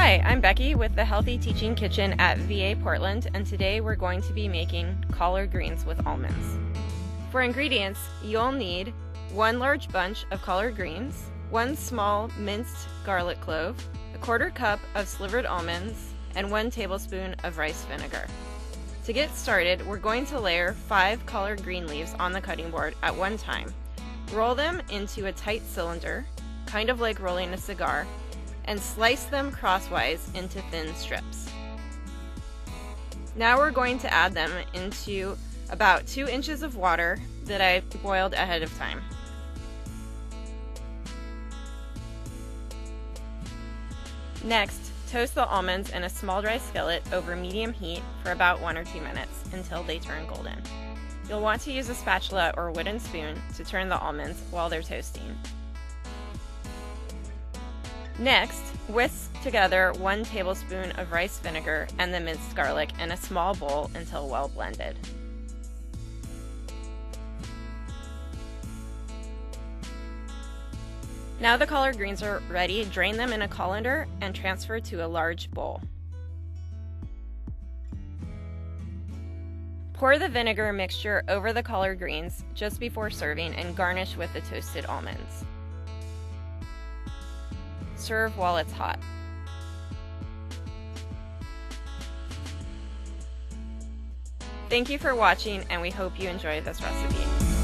Hi, I'm Becky with the Healthy Teaching Kitchen at VA Portland, and today we're going to be making collard greens with almonds. For ingredients, you'll need 1 large bunch of collard greens, 1 small minced garlic clove, 1/4 cup of slivered almonds, and 1 tablespoon of rice vinegar. To get started, we're going to layer 5 collard green leaves on the cutting board at one time. Roll them into a tight cylinder, kind of like rolling a cigar, and slice them crosswise into thin strips. Now we're going to add them into about 2 inches of water that I boiled ahead of time. Next, toast the almonds in a small dry skillet over medium heat for about 1 or 2 minutes until they turn golden. You'll want to use a spatula or wooden spoon to turn the almonds while they're toasting. Next, whisk together 1 tablespoon of rice vinegar and the minced garlic in a small bowl until well blended. Now the collard greens are ready, drain them in a colander and transfer to a large bowl. Pour the vinegar mixture over the collard greens just before serving and garnish with the toasted almonds. Serve while it's hot. Thank you for watching, and we hope you enjoy this recipe.